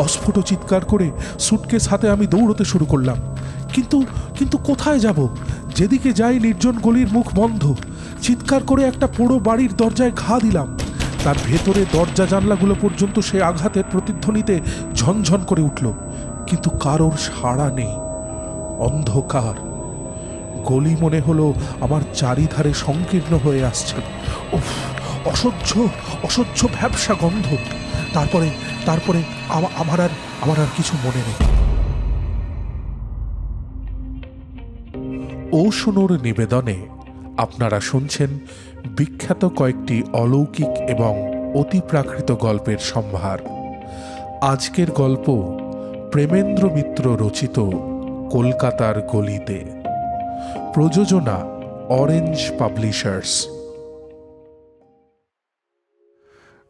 অস্ফুট চিৎকার করে সুটকেস হাতে আমি দৌড়তে শুরু করলাম। কিন্তু কিন্তু কোথায় যাব? যেদিকে যাই নির্জন গলির মুখ বন্ধ। চিৎকার করে একটা পোড়ো বাড়ির দরজায় ঘা দিলাম। তার ভেতরে দরজা জানলাগুলো পর্যন্ত সে আঘাতের প্রতিধ্বনিতে ঝনঝন করে উঠল, কিন্তু কারোর সাড়া নেই। অন্ধকার। গলি মনে হলো আমার চারিধারে সংকীর্ণ হয়ে আসছে। উফ, অসহ্য অসহ্য ভ্যাপসা গন্ধ। তারপরে তারপরে আমার আর কিছু মনে নেই। ওশনোর নিবেদনে আপনারা শুনছেন বিখ্যাত কয়েকটি অলৌকিক এবং অতিপ্রাকৃত গল্পের সম্ভার। আজকের গল্প প্রেমেন্দ্র মিত্র রচিত কলকাতার গলিতে। প্রযোজনা অরেঞ্জ পাবলিশার্স।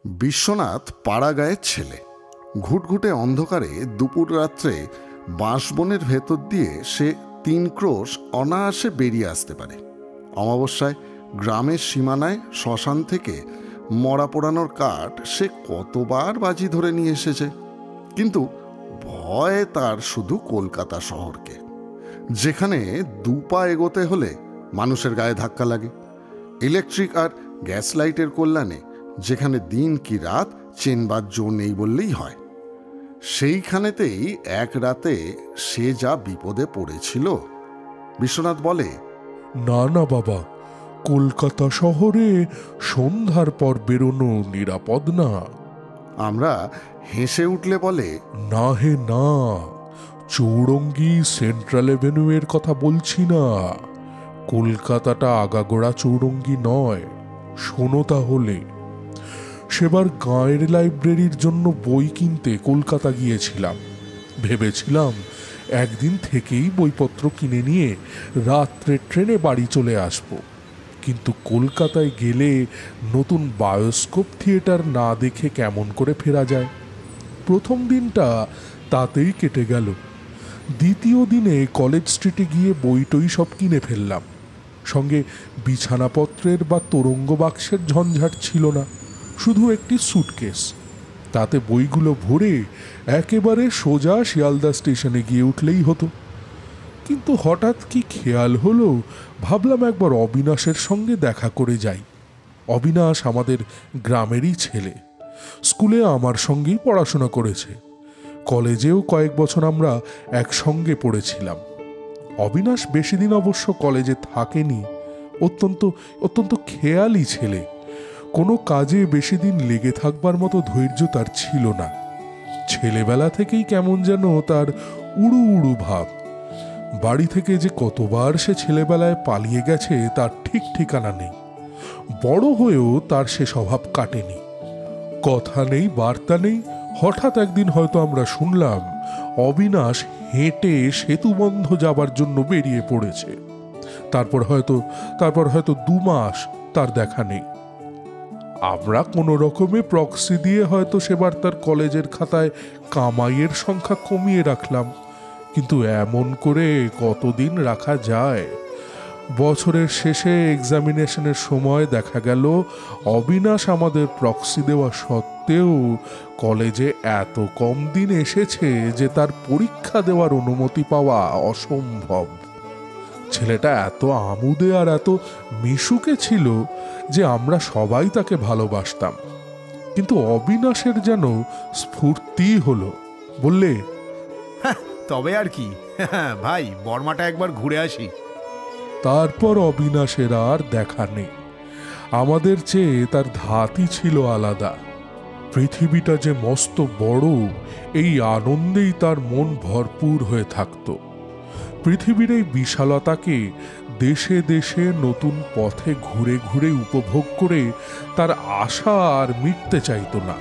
বিশ্বনাথ পাড়াগাঁয়ের ছেলে। ঘুটঘুটে অন্ধকারে দুপুর রাত্রে বাঁশবনের ভেতর দিয়ে সে 3 ক্রোশ অনায়াসে বেরিয়ে আসতে পারে। অমাবস্যায় গ্রামের সীমানায় শ্মশান থেকে মরা পোড়ানোর কাঠ সে কতবার বাজি ধরে নিয়ে এসেছে, কিন্তু ভয় তার শুধু কলকাতা শহরকে, যেখানে 2 পা এগোতে হলে মানুষের গায়ে ধাক্কা লাগে। ইলেকট্রিক আর গ্যাস লাইটের কল্যাণে যেখানে দিন কি রাত চেনবার জো নেই বললেই হয়। সেইখানেতেই এক রাতে সে যা বিপদে পড়েছিল। বিশ্বনাথ বলে, না না বাবা, কলকাতা শহরে সন্ধ্যার পর বেরোনো নিরাপদ না। আমরা হেসে উঠলে বলে, না হে না, চৌরঙ্গি সেন্ট্রাল এভিনিউয়ের কথা বলছি না। কলকাতাটা আগাগোড়া চৌরঙ্গি নয়। শোনো তাহলে, সেবার গাঁয়ের লাইব্রেরির জন্য বই কিনতে কলকাতা গিয়েছিলাম। ভেবেছিলাম একদিন থেকেই বইপত্র কিনে নিয়ে রাত্রে ট্রেনে বাড়ি চলে আসব। কিন্তু কলকাতায় গেলে নতুন বায়োস্কোপ থিয়েটার না দেখে কেমন করে ফেরা যায়। প্রথম দিনটা তাতেই কেটে গেল। দ্বিতীয় দিনে কলেজ স্ট্রিটে গিয়ে বইটই সব কিনে ফেললাম। সঙ্গে বিছানাপত্রের বা তোরঙ্গ বাক্সের ঝঞ্ঝাট ছিল না, শুধু একটি সুটকেস। তাতে বইগুলো ভরে একেবারে সোজা শিয়ালদা স্টেশনে গিয়ে উঠলেই হতো। কিন্তু হঠাৎ কি খেয়াল হলো, ভাবলাম একবার অবিনাশের সঙ্গে দেখা করে যাই। অবিনাশ আমাদের গ্রামেরই ছেলে, স্কুলে আমার সঙ্গেই পড়াশোনা করেছে। কলেজেও কয়েক বছর আমরা একসঙ্গে পড়েছিলাম। অবিনাশ বেশি দিন অবশ্য কলেজে থাকেনি। অত্যন্ত খেয়ালি ছেলে। কোনো কাজে বেশি দিন লেগে থাকবার মতো ধৈর্য তার ছিল না। ছেলেবেলা থেকেই কেমন যেন তার উড়ু উড়ু ভাব। বাড়ি থেকে যে কতবার সে ছেলেবেলায় পালিয়ে গেছে তার ঠিক ঠিকানা নেই। বড় হয়েও তার সে স্বভাব কাটেনি। কথা নেই, বার্তা নেই। হঠাৎ একদিন হয়তো আমরা শুনলাম অবিনাশ হেঁটে সেতুবন্ধ যাবার জন্য বেরিয়ে পড়েছে। তারপর হয়তো 2 মাস তার দেখা নেই। আমরা কোনো রকমে প্রক্সি দিয়ে হয়তো সেবার তার কলেজের খাতায় কামাইয়ের সংখ্যা কমিয়ে রাখলাম, কিন্তু এমন করে কতদিন রাখা যায়? বছরের শেষে এক্সামিনেশনের সময় দেখা গেল অবিনাশ আমাদের প্রক্সি দেওয়া সত্ত্বেও কলেজে এত কম দিন এসেছে যে তার পরীক্ষা দেওয়ার অনুমতি পাওয়া অসম্ভব। ছেলেটা এত আমুদে আর এত মিশুকে ছিল যে আমরা সবাই তাকে ভালোবাসতাম। কিন্তু অবিনাশের যেন স্ফূর্তি হলো। বললে, তবে আর কি ভাই, বর্মাটা একবার ঘুরে আসি। তারপর অবিনাশের আর দেখা নেই। আমাদের চেয়ে তার ধাতই ছিল আলাদা। পৃথিবীটা যে মস্ত বড়, এই আনন্দেই তার মন ভরপুর হয়ে থাকত। পৃথিবীর এই বিশালতাকে দেশে দেশে নতুন পথে ঘুরে ঘুরে উপভোগ করে তার আশা আর মিটতে চাইত না।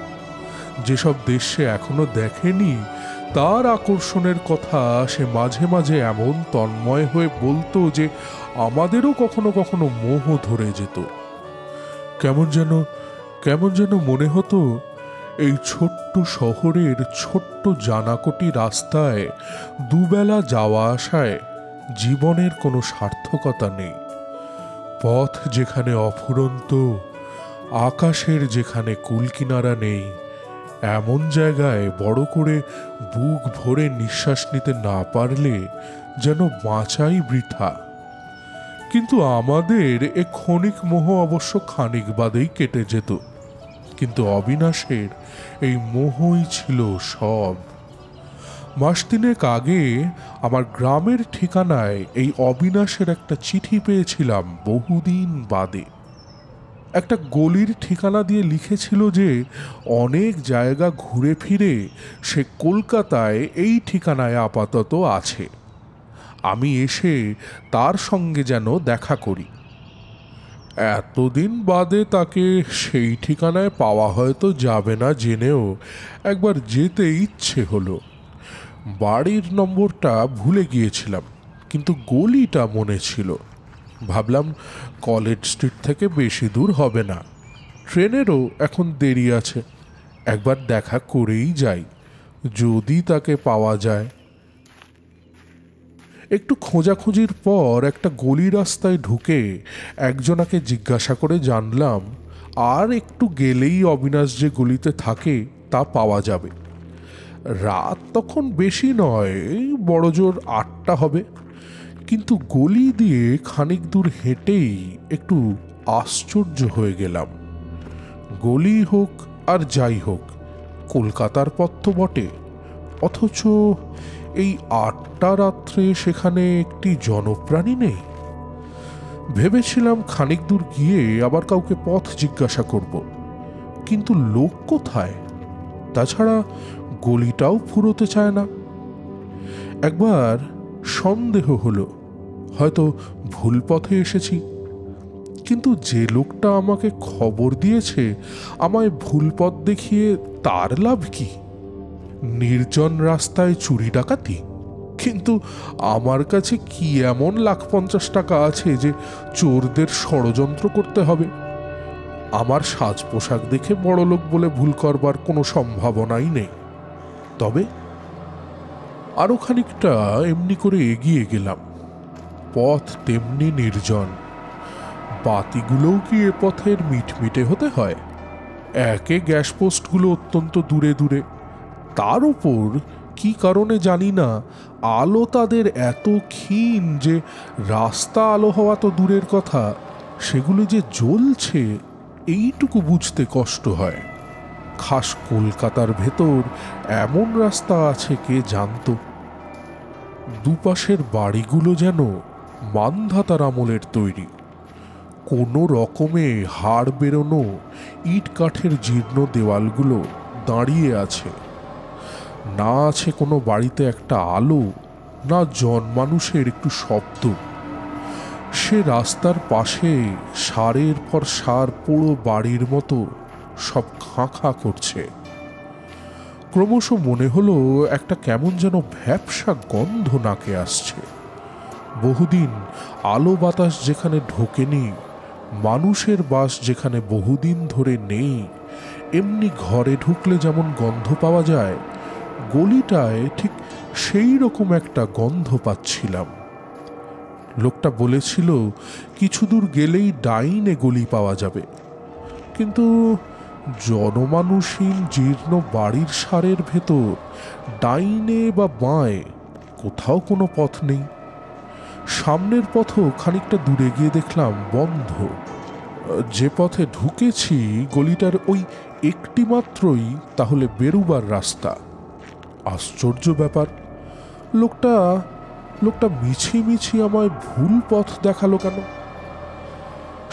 যেসব দেশ সে এখনো দেখেনি, তার আকর্ষণের কথা সে মাঝে মাঝে এমন তন্ময় হয়ে বলতো যে আমাদেরও কখনো কখনো মোহ ধরে যেত। কেমন যেন মনে হতো এই ছোট্ট শহরের ছোট্ট জানাকটি রাস্তায় দুবেলা যাওয়া আসায় জীবনের কোনো সার্থকতা নেই। পথ যেখানে অফুরন্ত, আকাশের যেখানে কুলকিনারা নেই, এমন জায়গায় বড় করে বুক ভরে নিঃশ্বাস নিতে না পারলে যেন বাঁচাই বৃথা। কিন্তু আমাদের এ ক্ষণিক মোহ অবশ্য খানিক বাদেই কেটে যেত। কিন্তু অবিনাশের এই মোহই ছিল সব। মাস তিনেক আগে আমার গ্রামের ঠিকানায় এই অবিনাশের একটা চিঠি পেয়েছিলাম বহুদিন বাদে। একটা গলির ঠিকানা দিয়ে লিখেছিল যে অনেক জায়গা ঘুরে ফিরে সে কলকাতায় এই ঠিকানায় আপাতত আছে, আমি এসে তার সঙ্গে যেন দেখা করি। এতদিন বাদে তাকে সেই ঠিকানায় পাওয়া হয়তো যাবে না জেনেও একবার যেতে ইচ্ছে হলো। বাড়ির নম্বরটা ভুলে গিয়েছিলাম, কিন্তু গলিটা মনে ছিল। ভাবলাম কলেজ স্ট্রিট থেকে বেশি দূর হবে না, ট্রেনেরও এখন দেরি আছে, একবার দেখা করেই যাই, যদি তাকে পাওয়া যায়। একটু খোঁজাখুঁজির পর একটা গলি রাস্তায় ঢুকে একজনাকে জিজ্ঞাসা করে জানলাম আর একটু গেলেই অবিনাশ যে গলিতে থাকে তা পাওয়া যাবে। রাত তখন বেশি নয়, বড়জোর 8টা হবে। কিন্তু গলি দিয়ে খানিক দূর হেঁটেই একটু আশ্চর্য হয়ে গেলাম। গলি হোক আর যাই হোক, কলকাতার পথ তো বটে, অথচ এই 8টা রাত্রে সেখানে একটি জনপ্রাণী নেই। ভেবেছিলাম খানিক দূর গিয়ে আবার কাউকে পথ জিজ্ঞাসা করব, কিন্তু লোক কোথায়? তাছাড়া গলিটাও ফুরোতে চায় না। একবার সন্দেহ হলো হয়তো ভুল পথে এসেছি, কিন্তু যে লোকটা আমাকে খবর দিয়েছে আমায় ভুল পথ দেখিয়ে তার লাভ কি? নির্জন রাস্তায় চুরি ডাকাতি? কিন্তু আমার কাছে কি এমন 1,50,000 টাকা আছে যে চোরদের ষড়যন্ত্র করতে হবে? আমার সাজ পোশাক দেখে বড়লোক বলে ভুল করবার কোনো সম্ভাবনাই নেই। তবে আরো খানিকটা এমনি করে এগিয়ে গেলাম। পথ তেমনি নির্জন। বাতিগুলোও কি এ পথের মিটমিটে হতে হয়? একে গ্যাস পোস্টগুলো অত্যন্ত দূরে দূরে, তার উপর কি কারণে জানি না আলো তাদের এত ক্ষীণ যে রাস্তা আলো হওয়া তো দূরের কথা, সেগুলো যে জ্বলছে এইটুকু বুঝতে কষ্ট হয়। খাস কলকাতার ভেতর এমন রাস্তা আছে কে জানত? দুপাশের বাড়িগুলো যেন মান্ধাতার আমলের তৈরি। কোনো রকমে হাড় বেরোনো ইট কাঠের জীর্ণ দেওয়ালগুলো দাঁড়িয়ে আছে। না আছে কোনো বাড়িতে একটা আলো, না জনমানুষের একটু শব্দ। সে রাস্তার পাশে সারের পর সার পুরো বাড়ির মতো সব খাঁ খাঁ করছে। ক্রমশ মনে হলো একটা কেমন যেন ভ্যাপসা গন্ধ নাকে আসছে। বহুদিন আলো বাতাস যেখানে ঢোকেনি, মানুষের বাস যেখানে বহুদিন ধরে নেই, এমনি ঘরে ঢুকলে যেমন গন্ধ পাওয়া যায়, গলিটায় ঠিক সেই রকম একটা গন্ধ পাচ্ছিলাম। লোকটা বলেছিল কিছু দূর গেলেই ডাইনে গলি পাওয়া যাবে, কিন্তু জনমানুষহীন জীর্ণ বাড়ির সারের ভেতর ডাইনে বা বাঁয়ে কোথাও কোনো পথ নেই। সামনের পথও খানিকটা দূরে গিয়ে দেখলাম বন্ধ। যে পথে ঢুকেছি গলিটার ওই একটি মাত্রই তাহলে বেরুবার রাস্তা। আশ্চর্য ব্যাপার, লোকটা মিছি আমায় ভুল পথ দেখালো কেন?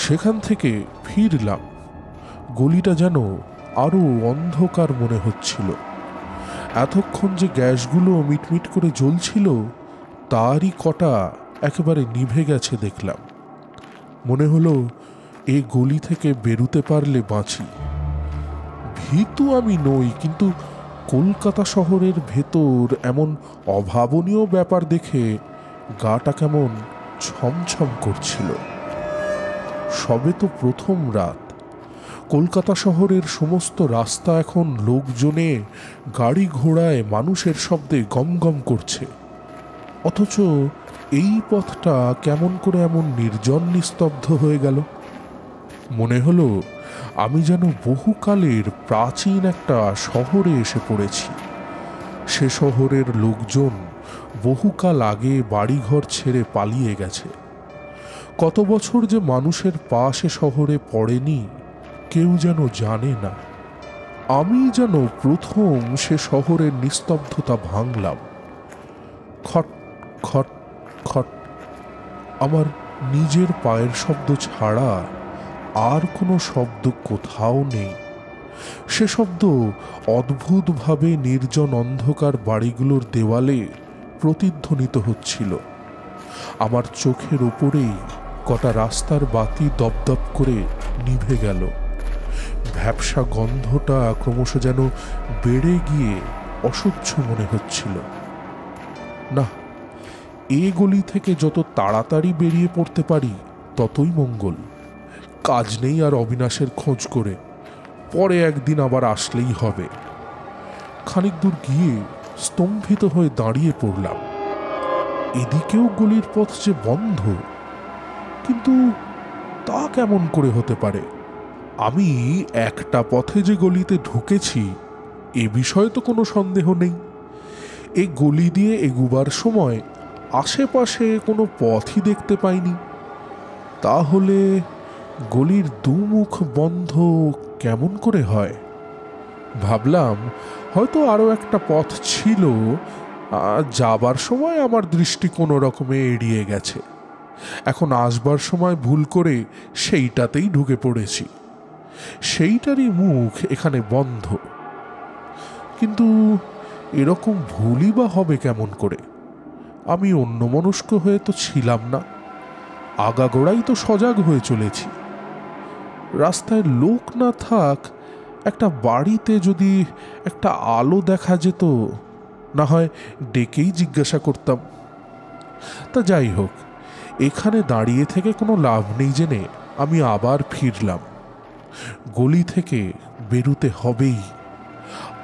সেখান থেকে ফিরলাম। গলিটা যেন আরো অন্ধকার মনে হচ্ছিল। এতক্ষণ যে গ্যাসগুলো মিটমিট করে জ্বলছিল তারই কটা একেবারে নিভে গেছে দেখলাম। মনে হলো এই গলি থেকে বেরুতে পারলে বাঁচি। ভীতু আমি নই, কিন্তু কলকাতা শহরের ভেতর এমন অভাবনীয় ব্যাপার দেখে গাটা কেমন ছমছম করছিল। সবে তো প্রথম রাত। কলকাতা শহরের সমস্ত রাস্তা এখন লোকজনে, গাড়ি ঘোড়ায়, মানুষের শব্দে গমগম করছে, অথচ এই পথটা কেমন করে এমন নির্জন নিস্তব্ধ হয়ে গেল? মনে হলো আমি যেন বহুকালের প্রাচীন একটা শহরে এসে পড়েছি। সে শহরের লোকজন বহুকাল আগে বাড়িঘর ছেড়ে পালিয়ে গেছে। কত বছর যে মানুষের পা সে শহরে পড়েনি কেউ যেন জানে না। আমি যেন প্রথম সে শহরের নিস্তব্ধতা ভাঙলাম। খট খট খট, আমার নিজের পায়ের শব্দ ছাড়া আর কোনো শব্দ কোথাও নেই। সে শব্দ অদ্ভুতভাবে নির্জন অন্ধকার বাড়িগুলোর দেওয়ালে প্রতিধ্বনিত হচ্ছিল। আমার চোখের উপরেই কটা রাস্তার বাতি দপদপ করে নিভে গেল। ভ্যাপসা গন্ধটা ক্রমশ যেন বেড়ে গিয়ে অসহ্য মনে হচ্ছিল। না, এ গলি থেকে যত তাড়াতাড়ি বেরিয়ে পড়তে পারি ততই মঙ্গল। কাজ নেই আর অবিনাশের খোঁজ করে, পরে একদিন আবার আসলেই হবে। খানিক দূর গিয়ে স্তম্ভিত হয়ে দাঁড়িয়ে পড়লাম। এদিকেও গলির পথ যে বন্ধ, কিন্তু তা কেমন করে হতে পারে? আমি একটা পথে যে গলিতে ঢুকেছি এ বিষয়ে তো কোনো সন্দেহ নেই। এই গলি দিয়ে এগুবার সময় আশেপাশে কোনো পথই দেখতে পাইনি। তাহলে গলির দুমুখ বন্ধ কেমন করে হয়? ভাবলাম হয়তো আরও একটা পথ ছিল, যাবার সময় আমার দৃষ্টি কোনো রকমে এড়িয়ে গেছে। এখন আসবার সময় ভুল করে সেইটাতেই ঢুকে পড়েছি। সেইটারই মুখ এখানে বন্ধ। কিন্তু এরকম ভুলই বা হবে কেমন করে? আমি অন্যমনস্ক হয়ে তো ছিলাম না, আগাগোড়াই তো সজাগ হয়ে চলেছি। রাস্তায় লোক না থাক, একটা বাড়িতে যদি একটা আলো দেখা যেত, না হয় ডেকেই জিজ্ঞাসা করতাম। তা যাই হোক, এখানে দাঁড়িয়ে থেকে কোনো লাভ নেই জেনে আমি আবার ফিরলাম। গলি থেকে বেরুতে হবেই।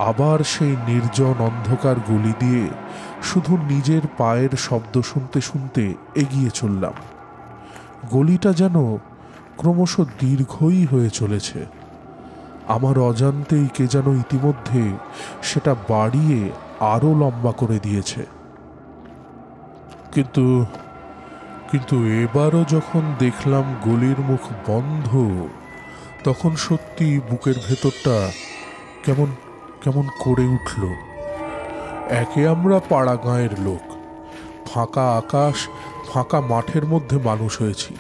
আবার সেই নির্জন অন্ধকার গলি দিয়ে শুধু নিজের পায়ের শব্দ শুনতে শুনতে এগিয়ে চললাম। গলিটা যেন ক্রমশ দীর্ঘই হয়ে চলেছে। আমার অজান্তেই কে যেন ইতিমধ্যে সেটা বাড়িয়ে আরো লম্বা করে দিয়েছে। কিন্তু কিন্তু এবারও যখন দেখলাম গলির মুখ বন্ধ, তখন সত্যি বুকের ভেতরটা কেমন কেমন করে উঠল। একে আমরা পাড়া গাঁয়ের লোক, ফাঁকা আকাশ ফাঁকা মাঠের মধ্যে মানুষ হয়েছি।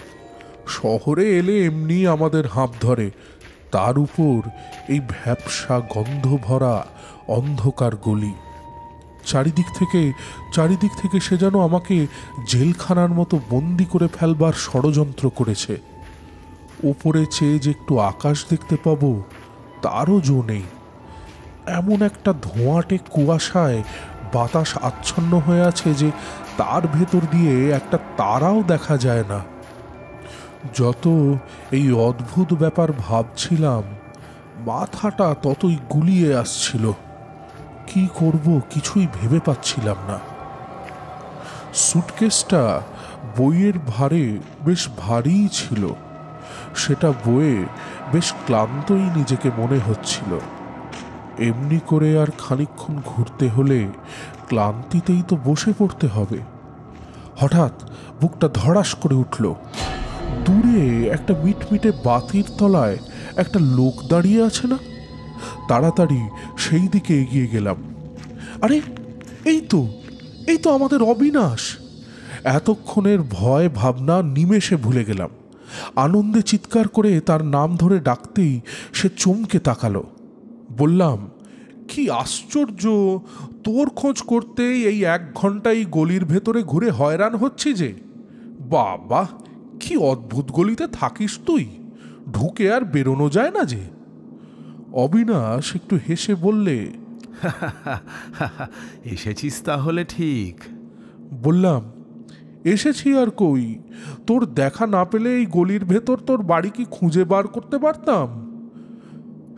শহরে এলে এমনি আমাদের হাঁপ ধরে, তার উপর এই ভ্যাপসা গন্ধ ভরা অন্ধকার গলি। চারিদিক থেকে সে যেন আমাকে জেলখানার মতো বন্দি করে ফেলবার ষড়যন্ত্র করেছে। উপরে চেয়ে যে একটু আকাশ দেখতে পাবো তারও জো নেই। এমন একটা ধোঁয়াটে কুয়াশায় বাতাস আচ্ছন্ন হয়ে আছে যে তার ভেতর দিয়ে একটা তারাও দেখা যায় না। যত এই অদ্ভুত ব্যাপার ভাবছিলাম, মাথাটা ততই গুলিয়ে আসছিল। কি করব কিছুই ভেবে পাচ্ছিলাম না। সুটকেসটা বইয়ের ভারে বেশ ভারীই ছিল। সেটা বয়ে বেশ ক্লান্তই নিজেকে মনে হচ্ছিল। এমনি করে আর খানিকক্ষণ ঘুরতে হলে ক্লান্তিতেই তো বসে পড়তে হবে। হঠাৎ বুকটা ধড়াস করে উঠল। দূরে একটা মিটমিটে বাতির তলায় একটা লোক দাঁড়িয়ে আছে না? তাড়াতাড়ি সেই দিকে এগিয়ে গেলাম। আরে এই তো আমাদের অবিনাশ! এতক্ষণের ভয় ভাবনা নিমেষে ভুলে গেলাম। আনন্দে চিৎকার করে তার নাম ধরে ডাকতেই সে চমকে তাকালো। বললাম, কি আশ্চর্য, তোর খোঁজ করতেই এই 1 ঘন্টায় গলির ভেতরে ঘুরে হয়রান হচ্ছি যে। বাবা, কি অদ্ভুত গলিতে থাকিস তুই, ঢুকে আর বেরোনো যায় না যে। অবিনাশ একটু হেসে বললে, এসেছিস তাহলে ঠিক। বললাম, এসেছি আর কই, তোর দেখা না পেলে এই গলির ভেতর তোর বাড়ি কি খুঁজে বার করতে পারতাম?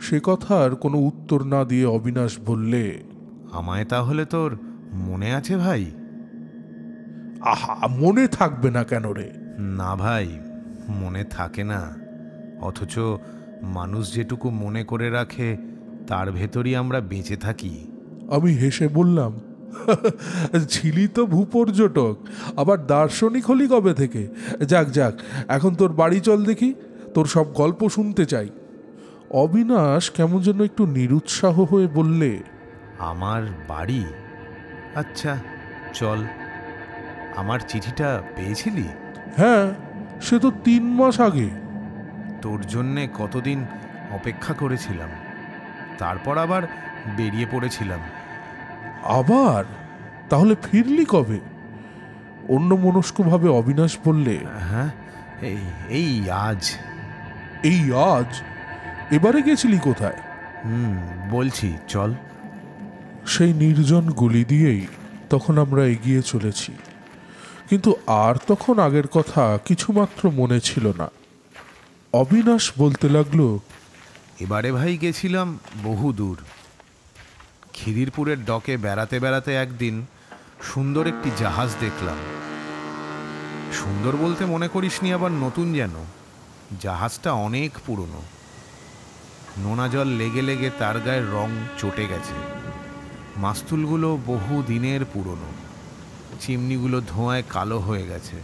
সে কথার কোনো উত্তর না দিয়ে অবিনাশ বললে, আমায় তাহলে তোর মনে আছে ভাই? আহা, মনে থাকবে না কেন রে? না ভাই, মনে থাকে না, অথচ মানুষ যেটুকু মনে করে রাখে তার ভেতরই আমরা বেঁচে থাকি। আমি হেসে বললাম, ছিলি তো ভূপর্যটক, আবার দার্শনিক হলি কবে থেকে? যাক যাক, এখন তোর বাড়ি চল দেখি, তোর সব গল্প শুনতে চাই। অবিনাশ কেমন যেন একটু নিরুৎসাহ হয়ে বললে, আমার বাড়ি? আচ্ছা চল। আমার চিঠিটা পেয়েছিলি? হ্যাঁ, সে তো 3 মাস আগে। তোর জন্যে কতদিন অপেক্ষা করেছিলাম, তারপর আবার বেরিয়ে পড়েছিলাম। আবার? তাহলে ফিরলি কবে? অন্যমনস্কভাবে অবিনাশ বললে, হ্যাঁ, এই আজ। এই আজ? এবারে গেছিলি কোথায়? বলছি চল। সেই নির্জন গলি দিয়েই তখন আমরা এগিয়ে চলেছি, কিন্তু আর তখন আগের কথা কিছুমাত্র মনে ছিল না। অবিনাশ বলতে লাগলো, এবারে ভাই গেছিলাম বহু দূর। খিদিরপুরের ডকে বেড়াতে বেড়াতে একদিন সুন্দর একটি জাহাজ দেখলাম। সুন্দর বলতে মনে করিসনি আবার নতুন যেন। জাহাজটা অনেক পুরনো, নোনা জল লেগে লেগে তার গায়ের রং চটে গেছে। মাস্তুলগুলো বহু দিনের পুরনো, চিমনিগুলো ধোঁয়ায় কালো হয়ে গেছে।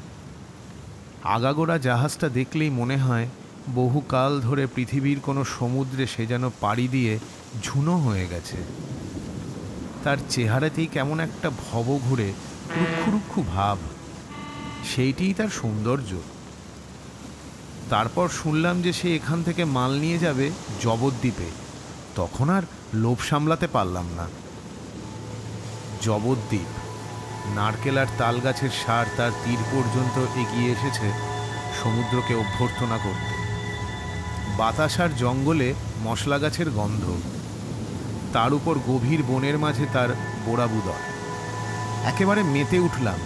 আগাগোড়া জাহাজটা দেখলেই মনে হয় বহুকাল ধরে পৃথিবীর কোনো সমুদ্রে সে যেন পাড়ি দিয়ে ঝুনো হয়ে গেছে। তার চেহারাতেই কেমন একটা ভব ঘুরে রুক্ষু রুক্ষু ভাব, সেইটিই তার সৌন্দর্য। তারপর শুনলাম যে সে এখান থেকে মাল নিয়ে যাবে জবদ্বীপে। তখন আর লোভ সামলাতে পারলাম না। জবদ্বীপ, নারকেল আর তাল গাছের সার তার তীর পর্যন্ত এগিয়ে এসেছে সমুদ্রকে অভ্যর্থনা করতে। বাতাস আর জঙ্গলে মশলা গাছের গন্ধ, তার উপর গভীর বনের মাঝে তার বোড়াবুদর। একেবারে মেতে উঠলাম,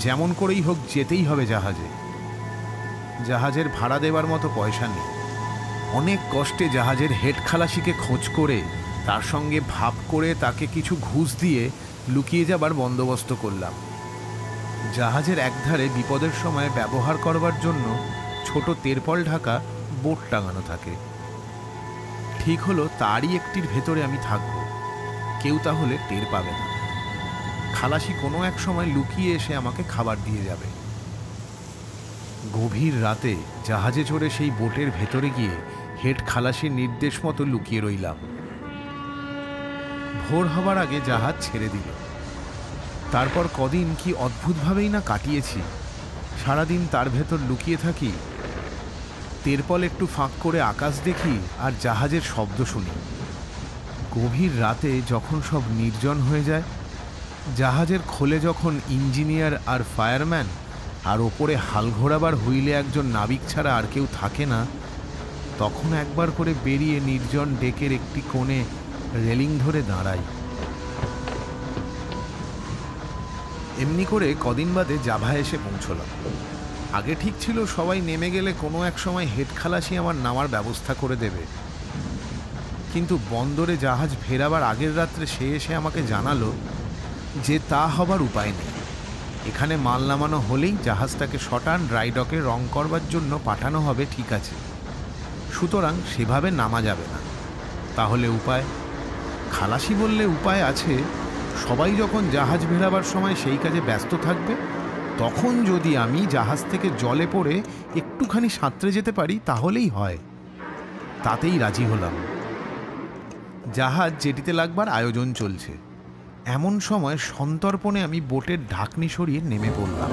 যেমন করেই হোক যেতেই হবে জাহাজে। জাহাজের ভাড়া দেবার মতো পয়সা নেই। অনেক কষ্টে জাহাজের হেড খালাসিকে খোঁজ করে তার সঙ্গে ভাব করে তাকে কিছু ঘুষ দিয়ে লুকিয়ে যাবার বন্দোবস্ত করলাম। জাহাজের একধারে বিপদের সময় ব্যবহার করবার জন্য ছোট তেরপল ঢাকা বোট টাঙানো থাকে। ঠিক হলো তারই একটির ভেতরে আমি থাকব, কেউ তাহলে টের পাবে না। খালাসি কোনো এক সময় লুকিয়ে এসে আমাকে খাবার দিয়ে যাবে। গভীর রাতে জাহাজে চড়ে সেই বোটের ভেতরে গিয়ে হেড খালাসির নির্দেশ মতো লুকিয়ে রইলাম। ভোর হবার আগে জাহাজ ছেড়ে দিল। তারপর কদিন কি অদ্ভুতভাবেই না কাটিয়েছি। সারাদিন তার ভেতর লুকিয়ে থাকি, তেরপল একটু ফাঁক করে আকাশ দেখি আর জাহাজের শব্দ শুনি। গভীর রাতে যখন সব নির্জন হয়ে যায়, জাহাজের খোলে যখন ইঞ্জিনিয়ার আর ফায়ারম্যান আর ওপরে হাল ঘোরাবার হুইলে একজন নাবিক ছাড়া আর কেউ থাকে না, তখন একবার করে বেরিয়ে নির্জন ডেকের একটি কোণে রেলিং ধরে দাঁড়াই। এমনি করে কদিন বাদে জাভা এসে পৌঁছলাম। আগে ঠিক ছিল সবাই নেমে গেলে কোনো এক সময় হেড খালাসি আমার নামার ব্যবস্থা করে দেবে, কিন্তু বন্দরে জাহাজ ফেরাবার আগের রাত্রে সে এসে আমাকে জানালো যে তা হবার উপায় নেই। এখানে মাল নামানো হলেই জাহাজটাকে শটান ড্রাইডকে রং করবার জন্য পাঠানো হবে, ঠিক আছে, সুতরাং সেভাবে নামা যাবে না। তাহলে উপায়? খালাসি বললে উপায় আছে। সবাই যখন জাহাজ ভেরাবার সময় সেই কাজে ব্যস্ত থাকবে, তখন যদি আমি জাহাজ থেকে জলে পড়ে একটুখানি সাঁতরে যেতে পারি তাহলেই হয়। তাতেই রাজি হলাম। জাহাজ জেটিতে লাগবার আয়োজন চলছে। এমন সময় সন্তর্পণে আমি বোটের ঢাকনি সরিয়ে নেমে পড়লাম।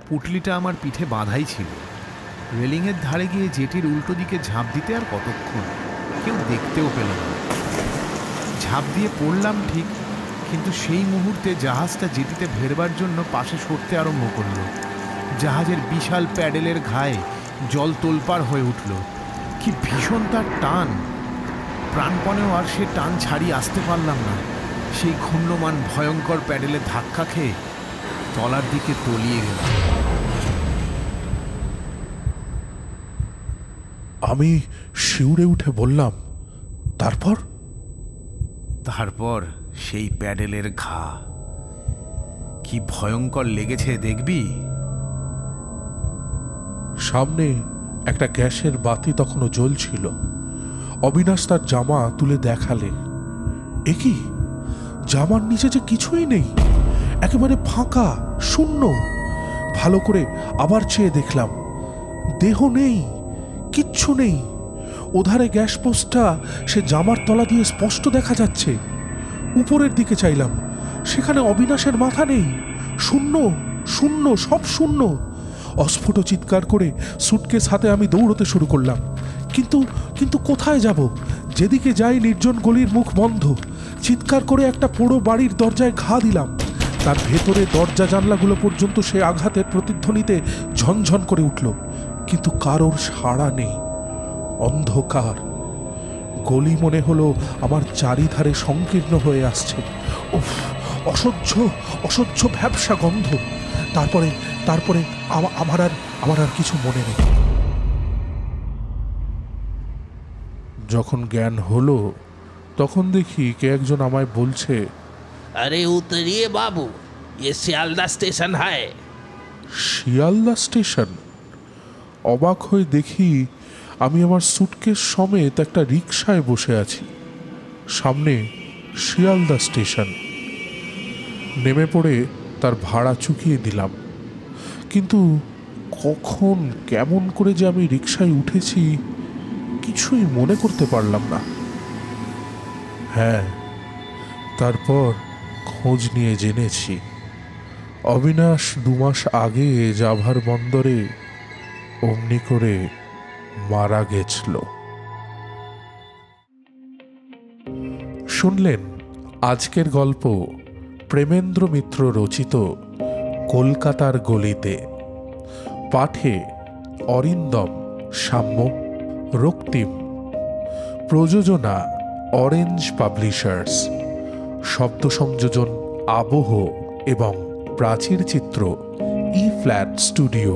পুটলিটা আমার পিঠে বাঁধাই ছিল। রেলিংয়ের ধারে গিয়ে জেটির উল্টো দিকে ঝাঁপ দিতে আর কতক্ষণ, কেউ দেখতেও পেল না। ঝাঁপ দিয়ে পড়লাম ঠিক, কিন্তু সেই মুহূর্তে জাহাজটা জেটিতে ভেরবার জন্য পাশে সরতে আরম্ভ করল। জাহাজের বিশাল প্যাডেলের ঘায়ে জল তোলপাড় হয়ে উঠল। কি ভীষণ তার টান! প্রাণপণেও আর সে টান ছাড়িয়ে আসতে পারলাম না। সেই ঘূর্ণমান ভয়ঙ্কর প্যাডেলে ধাক্কা খেয়ে তলার দিকে তলিয়ে গেলাম। আমি শিউরে উঠে বললাম, তারপর? তারপর সেই প্যাডেলের ঘা কি ভয়ঙ্কর লেগেছে দেখবি। সামনে একটা গ্যাসের বাতি তখনও জ্বলছিল। অবিনাশ তার জামা তুলে দেখালে। এ কি, জামার নিচে যে কিছুই নেই, একেবারে ফাঁকা, শূন্য। ভালো করে আবার চেয়ে দেখলাম, দেহ নেই, কিচ্ছু নেই। ওধারে গ্যাস পোস্টটা সে জামার তলা দিয়ে স্পষ্ট দেখা যাচ্ছে। উপরের দিকে চাইলাম, সেখানে অবিনাশের মাথা নেই, শূন্য, শূন্য, সব শূন্য। অস্ফুট চিৎকার করে সুটকেস হাতে আমি দৌড়তে শুরু করলাম। কিন্তু কোথায় যাব? যেদিকে যাই নির্জন গলির মুখ বন্ধ। চিৎকার করে একটা পোড়ো বাড়ির দরজায় ঘা দিলাম। তার ভেতরে দরজা জানলাগুলো পর্যন্ত সে আঘাতের প্রতিধ্বনিতে ঝনঝন করে উঠল, কিন্তু কারোর সাড়া নেই। অন্ধকার। গলি মনে হলো আমার চারিধারে সংকীর্ণ হয়ে আসছে। উফ, অসহ্য ভ্যাপসা গন্ধ। তারপরে আমার আর কিছু মনে নেই। যখন জ্ঞান হলো তখন দেখি কে একজন আমায় বলছে, अरे उतरिए बाबू, ये सियालदा स्टेशन है। শিয়ালদা স্টেশন? অবাক হয়ে দেখি আমি আমার সুটকেস সমেত একটা রিকশায় বসে আছি। সামনে শিয়ালদা স্টেশন। নেমে পড়ে তার ভাড়া চুকিয়ে দিলাম। কিন্তু কখন কেমন করে যে আমি রিকশায় উঠেছি কিছুই মনে করতে পারলাম না। হ্যাঁ, তারপর খোঁজ নিয়ে জেনেছি অবিনাশ 2 মাস আগে জাভার বন্দরে অমনি করে মারা গেছিল। শুনলেন আজকের গল্প প্রেমেন্দ্র মিত্র রচিত কলকাতার গলিতে। পাঠে অরিন্দম, সাম্য, রক্তিম। প্রযোজনা অরেঞ্জ পাবলিশার্স। শব্দ সংযোজন আবহ এবং প্রাচীর চিত্র ই ফ্ল্যাট স্টুডিও।